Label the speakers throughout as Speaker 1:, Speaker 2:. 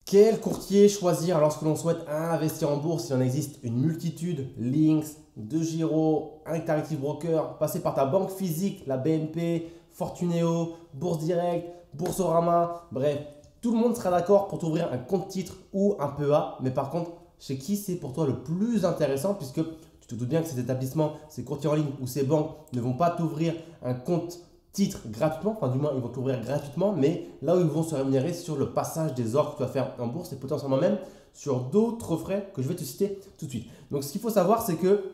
Speaker 1: Quel courtier choisir lorsque l'on souhaite investir en bourse? Il en existe une multitude, Lynx, DeGiro, Interactive Broker, passer par ta banque physique, la BNP, Fortuneo, Bourse Direct, Boursorama, bref, tout le monde sera d'accord pour t'ouvrir un compte titre ou un PEA, mais par contre, chez qui c'est pour toi le plus intéressant puisque tu te doutes bien que ces établissements, ces courtiers en ligne ou ces banques ne vont pas t'ouvrir un compte titre gratuitement, enfin du moins ils vont t'ouvrir gratuitement, mais là où ils vont se rémunérer sur le passage des ordres que tu vas faire en bourse et potentiellement même sur d'autres frais que je vais te citer tout de suite. Donc ce qu'il faut savoir, c'est que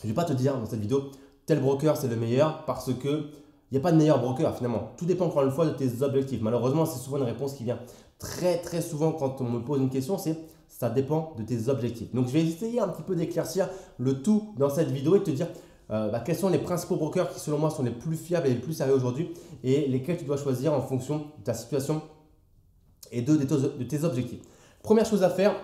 Speaker 1: je ne vais pas te dire dans cette vidéo tel broker c'est le meilleur parce que il n'y a pas de meilleur broker finalement. Tout dépend encore une fois de tes objectifs. Malheureusement, c'est souvent une réponse qui vient très souvent quand on me pose une question, c'est ça dépend de tes objectifs. Donc je vais essayer un petit peu d'éclaircir le tout dans cette vidéo et de te dire quels sont les principaux brokers qui selon moi sont les plus fiables et les plus sérieux aujourd'hui et lesquels tu dois choisir en fonction de ta situation et de tes objectifs. Première chose à faire,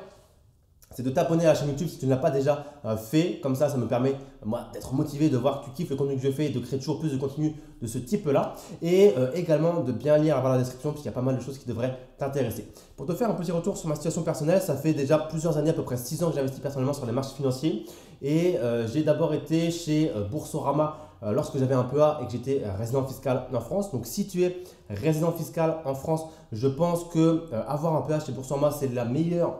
Speaker 1: c'est de t'abonner à la chaîne YouTube si tu ne l'as pas déjà fait. Comme ça me permet moi d'être motivé, de voir que tu kiffes le contenu que je fais et de créer toujours plus de contenu de ce type-là. Et également de bien lire la description puisqu'il y a pas mal de choses qui devraient t'intéresser. Pour te faire un petit retour sur ma situation personnelle, ça fait déjà plusieurs années, à peu près 6 ans que j'investis personnellement sur les marchés financiers. Et j'ai d'abord été chez Boursorama lorsque j'avais un PEA et que j'étais résident fiscal en France. Donc si tu es résident fiscal en France, je pense que avoir un PEA chez Boursorama, c'est la meilleure.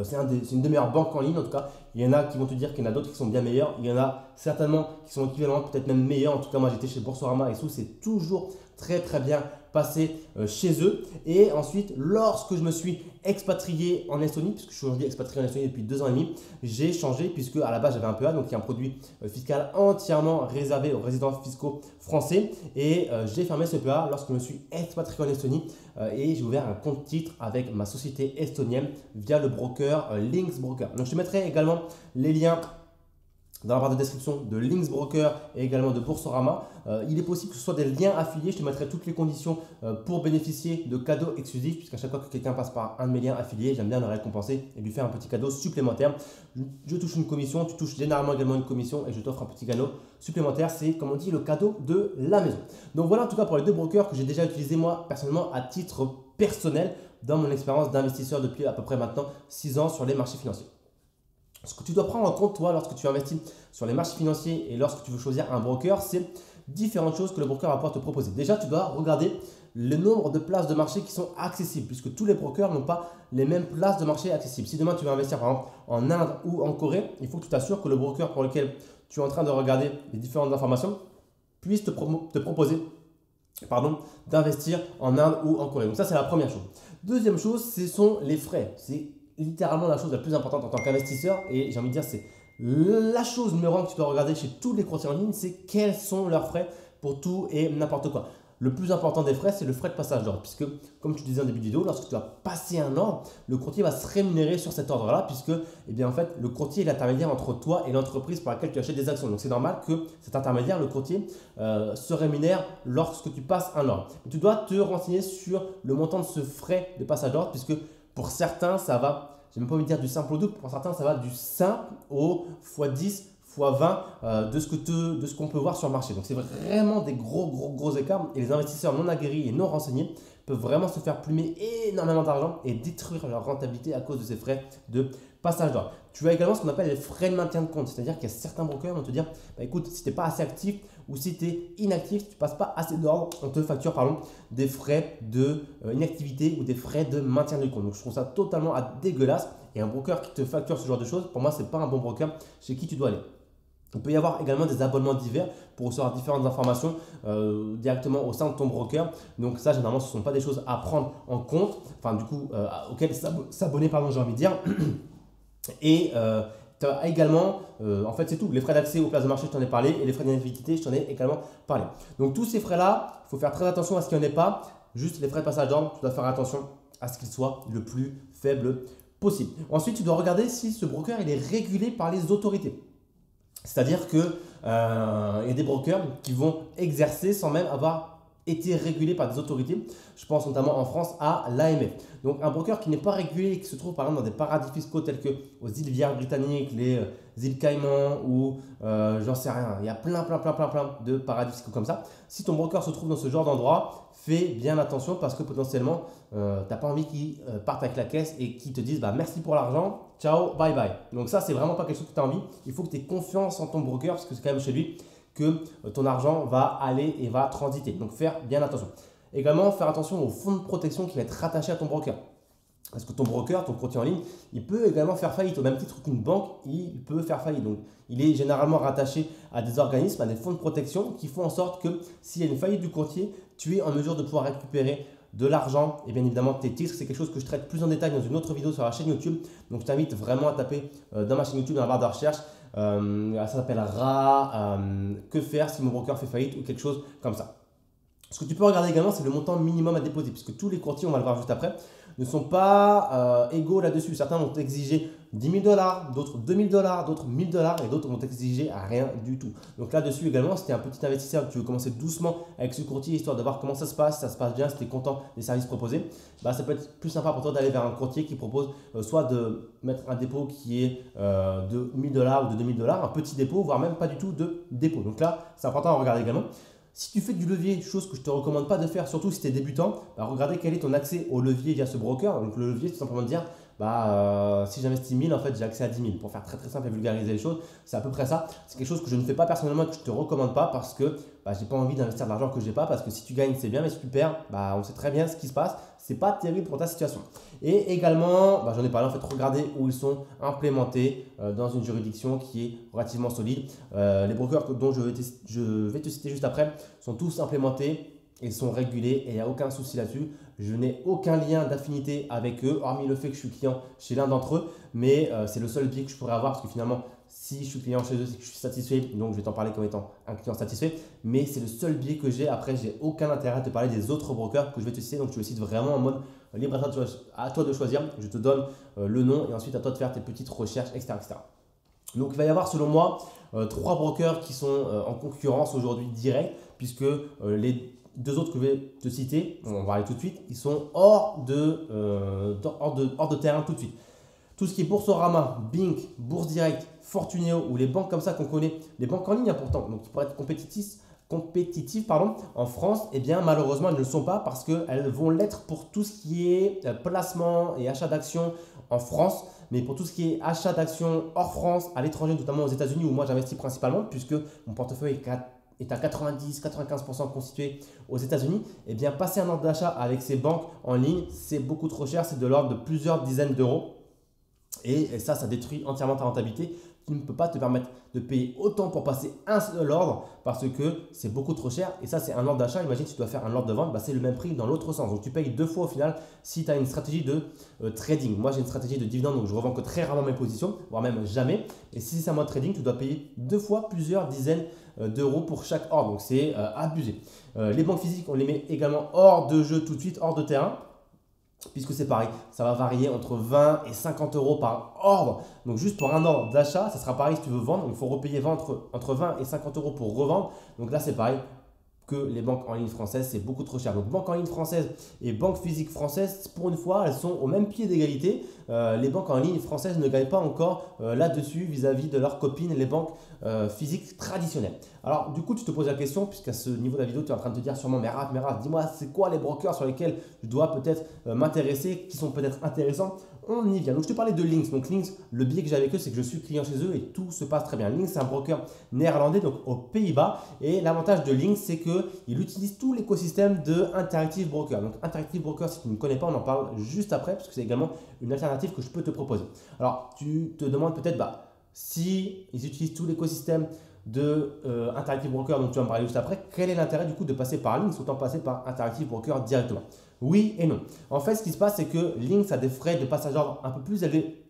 Speaker 1: C'est une des meilleures banques en ligne en tout cas. Il y en a qui vont te dire qu'il y en a d'autres qui sont bien meilleurs. Il y en a certainement qui sont équivalents, peut-être même meilleurs. En tout cas, moi j'étais chez Boursorama et tout, c'est toujours très bien passé chez eux. Et ensuite, lorsque je me suis expatrié en Estonie, puisque je suis aujourd'hui expatrié en Estonie depuis 2 ans et demi, j'ai changé puisque à la base j'avais un PEA, donc il y a un produit fiscal entièrement réservé aux résidents fiscaux français. Et j'ai fermé ce PEA lorsque je me suis expatrié en Estonie et j'ai ouvert un compte titre avec ma société estonienne via le broker Lynx Broker. Donc je te mettrai également les liens dans la barre de description de Lynx Broker et également de Boursorama. Il est possible que ce soit des liens affiliés. Je te mettrai toutes les conditions pour bénéficier de cadeaux exclusifs puisqu'à chaque fois que quelqu'un passe par un de mes liens affiliés, j'aime bien le récompenser et lui faire un petit cadeau supplémentaire. Je touche une commission, tu touches généralement également une commission et je t'offre un petit cadeau supplémentaire. C'est comme on dit le cadeau de la maison. Donc voilà en tout cas pour les 2 brokers que j'ai déjà utilisés moi personnellement à titre personnel dans mon expérience d'investisseur depuis à peu près maintenant 6 ans sur les marchés financiers. Ce que tu dois prendre en compte, toi, lorsque tu investis sur les marchés financiers et lorsque tu veux choisir un broker, c'est différentes choses que le broker va pouvoir te proposer. Déjà, tu dois regarder le nombre de places de marché qui sont accessibles, puisque tous les brokers n'ont pas les mêmes places de marché accessibles. Si demain tu veux investir par exemple en Inde ou en Corée, il faut que tu t'assures que le broker pour lequel tu es en train de regarder les différentes informations puisse te proposer d'investir en Inde ou en Corée. Donc ça, c'est la première chose. Deuxième chose, ce sont les frais. C'est littéralement la chose la plus importante en tant qu'investisseur et j'ai envie de dire c'est la chose numéro 1 que tu dois regarder chez tous les courtiers en ligne, c'est quels sont leurs frais pour tout et n'importe quoi. Le plus important des frais, c'est le frais de passage d'ordre puisque comme tu disais en début de vidéo, lorsque tu vas passer un ordre, le courtier va se rémunérer sur cet ordre-là puisque en fait, le courtier est l'intermédiaire entre toi et l'entreprise pour laquelle tu achètes des actions. Donc c'est normal que cet intermédiaire, le courtier, se rémunère lorsque tu passes un ordre. Tu dois te renseigner sur le montant de ce frais de passage d'ordre puisque pour certains, ça va, j'ai même pas envie de dire du simple au double, pour certains, ça va du simple au x10, x20 de ce qu'on peut voir sur le marché. Donc, c'est vraiment des gros écarts et les investisseurs non aguerris et non renseignés peuvent vraiment se faire plumer énormément d'argent et détruire leur rentabilité à cause de ces frais de passage d'ordre. Tu as également ce qu'on appelle les frais de maintien de compte, c'est-à-dire qu'il y a certains brokers qui vont te dire écoute, si tu n'es pas assez actif ou si tu es inactif, si tu ne passes pas assez d'ordre, on te facture des frais de inactivité ou des frais de maintien de compte. Donc je trouve ça totalement dégueulasse et un broker qui te facture ce genre de choses, pour moi, ce n'est pas un bon broker chez qui tu dois aller. Il peut y avoir également des abonnements divers pour recevoir différentes informations directement au sein de ton broker. Donc ça, généralement, ce ne sont pas des choses à prendre en compte, enfin du coup, auxquelles s'abonner, j'ai envie de dire. Et tu as également, en fait c'est tout, les frais d'accès aux places de marché, je t'en ai parlé, et les frais d'inactivité, je t'en ai également parlé. Donc tous ces frais-là, il faut faire très attention à ce qu'il n'y en ait pas. Juste les frais de passage d'ordre, tu dois faire attention à ce qu'ils soient le plus faible possible. Ensuite, tu dois regarder si ce broker il est régulé par les autorités. C'est-à-dire qu'il y a des brokers qui vont exercer sans même avoir été régulé par des autorités. Je pense notamment en France à l'AMF. Donc un broker qui n'est pas régulé et qui se trouve par exemple dans des paradis fiscaux tels que aux îles Vierges britanniques, les îles Caïmans ou j'en sais rien. Il y a plein de paradis fiscaux comme ça. Si ton broker se trouve dans ce genre d'endroit, fais bien attention parce que potentiellement, tu n'as pas envie qu'ils partent avec la caisse et qu'ils te disent bah, merci pour l'argent, ciao, bye bye. Donc ça, c'est vraiment pas quelque chose que tu as envie. Il faut que tu aies confiance en ton broker parce que c'est quand même chez lui que ton argent va aller et va transiter. Donc faire bien attention. Également, faire attention au fonds de protection qui va être rattaché à ton broker. Parce que ton broker, ton courtier en ligne, il peut également faire faillite. Au même titre qu'une banque, il peut faire faillite. Donc, il est généralement rattaché à des organismes, à des fonds de protection qui font en sorte que s'il y a une faillite du courtier, tu es en mesure de pouvoir récupérer de l'argent et bien évidemment tes titres. C'est quelque chose que je traite plus en détail dans une autre vidéo sur la chaîne YouTube. Donc, je t'invite vraiment à taper dans ma chaîne YouTube, dans la barre de recherche. Ça s'appellera que faire si mon broker fait faillite ou quelque chose comme ça. Ce que tu peux regarder également, c'est le montant minimum à déposer, puisque tous les courtiers, on va le voir juste après, ne sont pas égaux là-dessus. Certains vont exiger 10 000 $, d'autres 2 000 $, d'autres 1 000 $ et d'autres vont exiger rien du tout. Donc là-dessus également, si tu es un petit investisseur, que tu veux commencer doucement avec ce courtier, histoire de voir comment ça se passe bien, si tu es content des services proposés, bah, ça peut être plus sympa pour toi d'aller vers un courtier qui propose soit de mettre un dépôt qui est de 1 000 $ ou de 2 000 $, un petit dépôt, voire même pas du tout de dépôt. Donc là, c'est important à regarder également. Si tu fais du levier, chose que je ne te recommande pas de faire, surtout si tu es débutant, bah, regardez quel est ton accès au levier via ce broker. Donc le levier, c'est tout simplement de dire, si j'investis 1000, en fait, j'ai accès à 10 000. Pour faire très simple et vulgariser les choses, c'est à peu près ça. C'est quelque chose que je ne fais pas personnellement et que je ne te recommande pas parce que je n'ai pas envie d'investir de l'argent que je n'ai pas. Parce que si tu gagnes, c'est bien, mais si tu perds, on sait très bien ce qui se passe. Ce n'est pas terrible pour ta situation. Et également, j'en ai parlé, en fait, regardez où ils sont implémentés dans une juridiction qui est relativement solide. Les brokers dont je vais te citer juste après sont tous implémentés et sont régulés et il n'y a aucun souci là-dessus. Je n'ai aucun lien d'affinité avec eux, hormis le fait que je suis client chez l'un d'entre eux, mais c'est le seul biais que je pourrais avoir parce que finalement, si je suis client chez eux, c'est que je suis satisfait, donc je vais t'en parler comme étant un client satisfait, mais c'est le seul biais que j'ai. Après, j'ai aucun intérêt à te parler des autres brokers que je vais te citer, donc je le cite vraiment en mode libre à toi de choisir. Je te donne le nom et ensuite à toi de faire tes petites recherches, etc. Donc, il va y avoir selon moi 3 brokers qui sont en concurrence aujourd'hui direct, puisque les 2 autres que je vais te citer, on va aller tout de suite, ils sont hors de terrain tout de suite. Tout ce qui est Boursorama, Bink, Bourse Direct, Fortuneo ou les banques comme ça qu'on connaît, les banques en ligne important, donc qui pourraient être compétitives en France, eh bien malheureusement elles ne le sont pas parce qu'elles vont l'être pour tout ce qui est placement et achat d'actions en France, mais pour tout ce qui est achat d'actions hors France, à l'étranger, notamment aux États-Unis où moi j'investis principalement puisque mon portefeuille est à 90-95% constitué aux États-Unis, eh bien passer un ordre d'achat avec ces banques en ligne, c'est beaucoup trop cher, c'est de l'ordre de plusieurs dizaines d'euros. Et ça détruit entièrement ta rentabilité. Tu ne peux pas te permettre de payer autant pour passer un seul ordre parce que c'est beaucoup trop cher. Et ça, c'est un ordre d'achat. Imagine, tu dois faire un ordre de vente, c'est le même prix dans l'autre sens. Donc, tu payes 2 fois au final si tu as une stratégie de trading. Moi, j'ai une stratégie de dividende, donc je revends que très rarement mes positions, voire même jamais. Et si c'est un mode trading, tu dois payer 2 fois plusieurs dizaines d'euros pour chaque ordre. Donc, c'est abusé. Les banques physiques, on les met également hors de jeu tout de suite, hors de terrain. Puisque c'est pareil, ça va varier entre 20 et 50 euros par ordre. Donc juste pour un ordre d'achat, ça sera pareil si tu veux vendre. Il faut repayer entre 20 et 50 euros pour revendre. Donc là, c'est pareil que les banques en ligne françaises, c'est beaucoup trop cher. Donc banques en ligne françaises et banques physiques françaises, pour une fois, elles sont au même pied d'égalité. Les banques en ligne françaises ne gagnent pas encore là-dessus vis-à-vis de leurs copines, les banques physiques traditionnelles. Alors du coup, tu te poses la question, puisqu'à ce niveau de la vidéo, tu es en train de te dire sûrement, mais Raph, dis-moi, c'est quoi les brokers sur lesquels je dois peut-être m'intéresser, qui sont peut-être intéressants? On y vient. Donc, je te parlais de Lynx. Donc, Lynx, le biais que j'ai avec eux, c'est que je suis client chez eux et tout se passe très bien. Lynx, c'est un broker néerlandais, donc aux Pays-Bas. Et l'avantage de Lynx, c'est qu'il utilise tout l'écosystème de Interactive Broker. Donc, Interactive Broker, si tu ne connais pas, on en parle juste après, parce que c'est également une alternative que je peux te proposer. Alors, tu te demandes peut-être, si ils utilisent tout l'écosystème de Interactive Broker, dont tu vas me parler juste après, quel est l'intérêt du coup de passer par Lynx autant passer par Interactive Broker directement? Oui et non. En fait, ce qui se passe, c'est que Lynx a des frais de passage d'ordre un peu plus élevés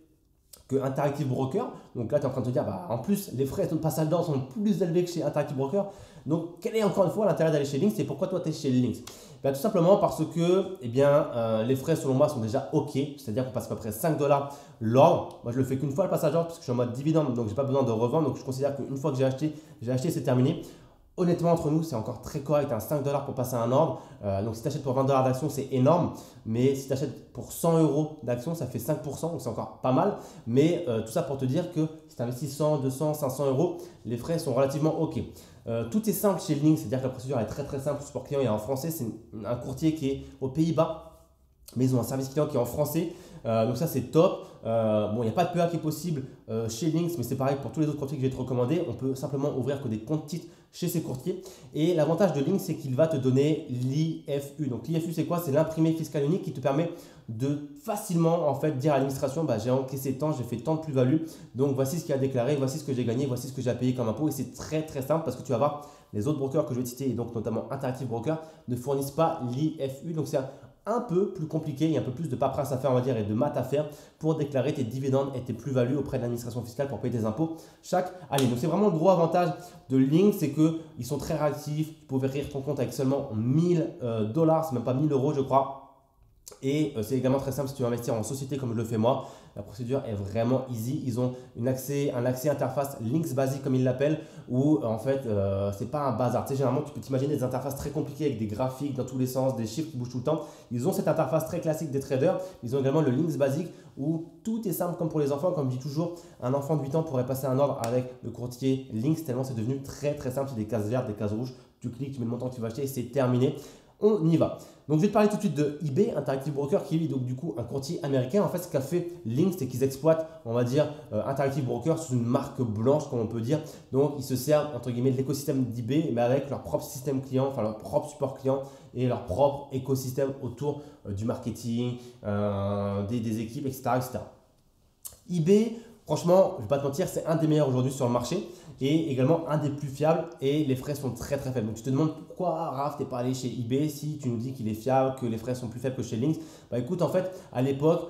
Speaker 1: que Interactive Broker. Donc là, tu es en train de te dire, en plus, les frais de passage d'ordre sont plus élevés que chez Interactive Broker. Donc, quel est encore une fois l'intérêt d'aller chez Lynx et pourquoi toi, tu es chez Lynx? Tout simplement parce que les frais, selon moi, sont déjà OK. C'est-à-dire qu'on passe à peu près 5 $ l'ordre. Moi, je le fais qu'une fois le passage d'ordre parce que je suis en mode dividende, donc je n'ai pas besoin de revendre. Donc, je considère qu'une fois que j'ai acheté, c'est terminé. Honnêtement, entre nous, c'est encore très correct, hein, 5 dollars pour passer un ordre. Donc, si tu achètes pour 20 dollars d'action, c'est énorme. Mais si tu achètes pour 100 euros d'action, ça fait 5%, donc c'est encore pas mal. Mais tout ça pour te dire que si tu investis 100, 200, 500 euros, les frais sont relativement OK. Tout est simple chez Link, c'est-à-dire que la procédure est très très simple. Le support client est en français, c'est un courtier qui est aux Pays-Bas, mais ils ont un service client qui est en français. Donc ça, c'est top. Bon, il n'y a pas de PA qui est possible chez Lynx, mais c'est pareil pour tous les autres courtiers que je vais te recommander. On peut simplement ouvrir que des comptes titres chez ces courtiers. Et l'avantage de Lynx, c'est qu'il va te donner l'IFU. Donc l'IFU, c'est quoi? C'est l'imprimé fiscal unique qui te permet de facilement en fait dire à l'administration, j'ai encaissé tant, j'ai fait tant de plus-value. Donc voici ce qu'il a déclaré, voici ce que j'ai gagné, voici ce que j'ai payé comme impôt. Et c'est très très simple parce que tu vas voir, les autres brokers que je vais te citer, et donc notamment Interactive Broker, ne fournissent pas l'IFU. Donc c'est un peu plus compliqué, il y a un peu plus de paperasse à faire, on va dire, et de maths à faire pour déclarer tes dividendes et tes plus-values auprès de l'administration fiscale pour payer tes impôts chaque année. Donc c'est vraiment le gros avantage de Link, c'est qu'ils sont très réactifs. Tu peux ouvrir ton compte avec seulement 1000 dollars, c'est même pas 1000 euros je crois. Et c'est également très simple si tu veux investir en société comme je le fais moi. La procédure est vraiment easy. Ils ont un accès interface Lynx basique comme ils l'appellent, où en fait c'est pas un bazar. Tu sais, généralement tu peux t'imaginer des interfaces très compliquées avec des graphiques dans tous les sens, des chiffres qui bougent tout le temps. Ils ont cette interface très classique des traders. Ils ont également le Lynx basique où tout est simple comme pour les enfants. Comme je dis toujours, un enfant de 8 ans pourrait passer un ordre avec le courtier Lynx tellement c'est devenu très très simple. C'est des cases vertes, des cases rouges. Tu cliques, tu mets le montant que tu vas acheter et c'est terminé. On y va. Donc, je vais te parler tout de suite de eBay, Interactive Broker, qui est donc du coup un courtier américain. En fait, ce qu'a fait Lynx, c'est qu'ils exploitent, on va dire, Interactive Broker sous une marque blanche, comme on peut dire. Donc, ils se servent, entre guillemets, de l'écosystème d'eBay, mais avec leur propre système client, enfin leur propre support client et leur propre écosystème autour du marketing, des équipes, etc. eBay, franchement, je ne vais pas te mentir, c'est un des meilleurs aujourd'hui sur le marché et également un des plus fiables et les frais sont très très faibles. Donc tu te demandes pourquoi Raph t'es pas allé chez eBay si tu nous dis qu'il est fiable, que les frais sont plus faibles que chez Lynx. Écoute, en fait, à l'époque,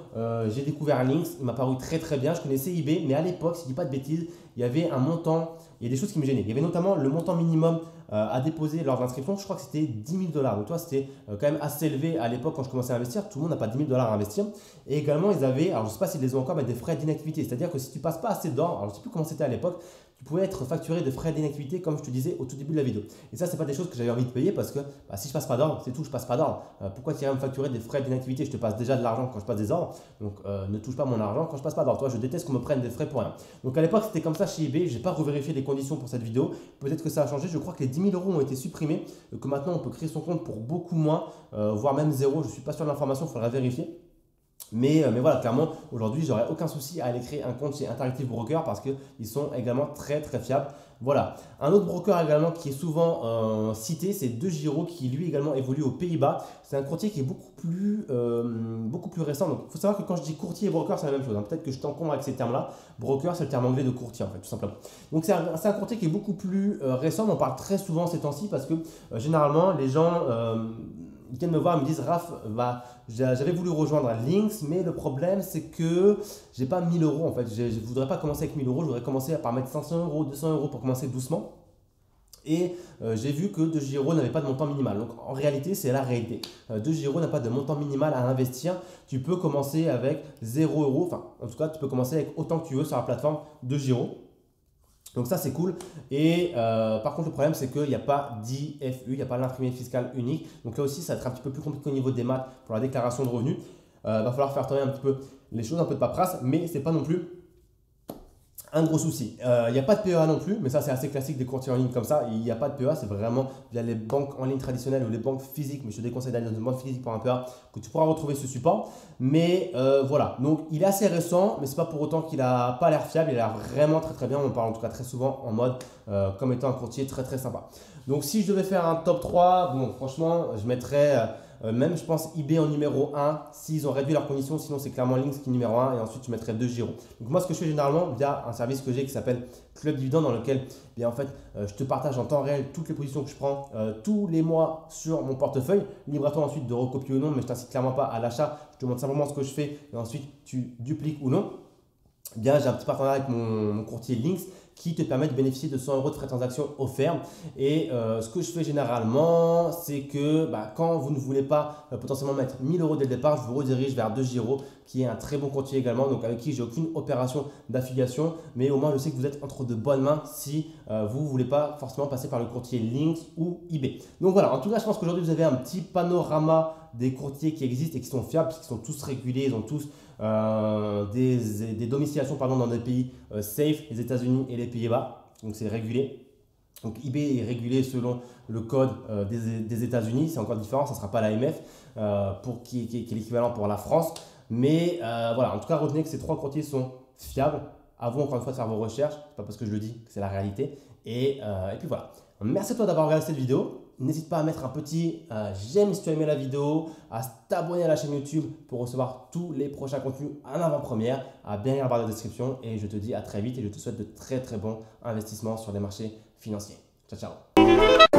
Speaker 1: j'ai découvert Lynx, il m'a paru très très bien. Je connaissais eBay, mais à l'époque, si je dis pas de bêtises, il y avait un montant, il y a des choses qui me gênaient. Il y avait notamment le montant minimum à déposer lors de l'inscription, je crois que c'était 10 000 dollars. Donc, toi, c'était quand même assez élevé à l'époque quand je commençais à investir. Tout le monde n'a pas 10 000 dollars à investir. Et également, ils avaient, alors je ne sais pas s'ils les ont encore, mais des frais d'inactivité. C'est-à-dire que si tu passes pas assez d'ordre, alors je ne sais plus comment c'était à l'époque, tu pouvais être facturé de frais d'inactivité comme je te disais au tout début de la vidéo. Et ça, ce n'est pas des choses que j'avais envie de payer parce que si je passe pas d'ordre, c'est tout, je passe pas d'ordre. Pourquoi tu irais me facturer des frais d'inactivité? Je te passe déjà de l'argent quand je passe des ordres. Donc, ne touche pas mon argent quand je passe pas d'ordre. Toi, je déteste qu'on me prenne des frais pour rien. Donc, à l'époque, c'était comme ça chez eBay. Je n'ai pas revérifié les conditions pour cette vidéo. Peut-être que ça a changé. Je crois que les 10 000 euros ont été supprimés. Que maintenant, on peut créer son compte pour beaucoup moins, voire même zéro. Je ne suis pas sûr de l'information, il faudra vérifier. Mais voilà, clairement, aujourd'hui, j'aurais aucun souci à aller créer un compte chez Interactive Broker parce qu'ils sont également très très fiables. Voilà. Un autre broker également qui est souvent cité, c'est DeGiro qui lui également évolue aux Pays-Bas. C'est un courtier qui est beaucoup plus récent. Donc, il faut savoir que quand je dis courtier et broker, c'est la même chose. Peut-être que je t'encombre avec ces termes-là. Broker, c'est le terme anglais de courtier en fait, tout simplement. Donc, c'est un courtier qui est beaucoup plus récent. On en parle très souvent ces temps-ci parce que généralement, les gens ils viennent me voir et me disent Raph, j'avais voulu rejoindre Lynx, mais le problème c'est que j'ai pas 1000 euros en fait. Je ne voudrais pas commencer avec 1000 euros, je voudrais commencer par mettre 500 euros, 200 euros pour commencer doucement. Et j'ai vu que DeGiro n'avait pas de montant minimal. Donc en réalité, c'est la réalité. DeGiro n'a pas de montant minimal à investir. Tu peux commencer avec 0 euros. Enfin, en tout cas, tu peux commencer avec autant que tu veux sur la plateforme DeGiro. Donc ça c'est cool et par contre le problème c'est qu'il n'y a pas d'IFU, il n'y a pas l'imprimé fiscal unique. Donc là aussi ça va être un petit peu plus compliqué au niveau des maths pour la déclaration de revenus. Va falloir faire tourner un petit peu les choses, un peu de paperasse, mais ce n'est pas non plus un gros souci. Il n'y a pas de PEA non plus, mais ça c'est assez classique des courtiers en ligne comme ça. Il n'y a pas de PEA, c'est vraiment via les banques en ligne traditionnelles ou les banques physiques, mais je te déconseille d'aller dans une banque physique pour un PEA que tu pourras retrouver ce support. Mais voilà, donc il est assez récent, mais ce n'est pas pour autant qu'il n'a pas l'air fiable, il a l'air vraiment très très bien. On en parle en tout cas très souvent en mode comme étant un courtier très très sympa. Donc si je devais faire un top 3, bon franchement je mettrais… même je pense eBay en numéro 1 s'ils ont réduit leurs conditions, sinon c'est clairement Lynx qui est numéro 1 et ensuite tu mettrais DeGiro. Donc moi ce que je fais généralement via un service que j'ai qui s'appelle Club Dividend dans lequel bien, en fait, je te partage en temps réel toutes les positions que je prends tous les mois sur mon portefeuille. Libre à toi ensuite de recopier ou non, mais je t'incite clairement pas à l'achat. Je te montre simplement ce que je fais et ensuite tu dupliques ou non. bien, j'ai un petit partenariat avec mon courtier Lynx qui te permet de bénéficier de 100 € de frais de transaction offerts. Et ce que je fais généralement, c'est que quand vous ne voulez pas potentiellement mettre 1000 € dès le départ, je vous redirige vers DeGiro, qui est un très bon courtier également, donc avec qui j'ai aucune opération d'affiliation, mais au moins je sais que vous êtes entre de bonnes mains si vous ne voulez pas forcément passer par le courtier Lynx ou eBay. Donc voilà, en tout cas, je pense qu'aujourd'hui, vous avez un petit panorama des courtiers qui existent et qui sont fiables, puisqu'ils sont tous régulés, ils ont tous des domiciliations dans des pays safe, les États-Unis et les Pays-Bas. Donc c'est régulé. Donc eBay est régulé selon le code des États-Unis, c'est encore différent, ça ne sera pas l'AMF qui est l'équivalent pour la France. Mais voilà, en tout cas, retenez que ces 3 courtiers sont fiables. À vous encore une fois de faire vos recherches, c'est pas parce que je le dis que c'est la réalité. Et puis voilà. Merci à toi d'avoir regardé cette vidéo. N'hésite pas à mettre un petit j'aime si tu as aimé la vidéo, à t'abonner à la chaîne YouTube pour recevoir tous les prochains contenus en avant-première, à bien lire la barre de description et je te dis à très vite et je te souhaite de très bons investissements sur les marchés financiers. Ciao, ciao.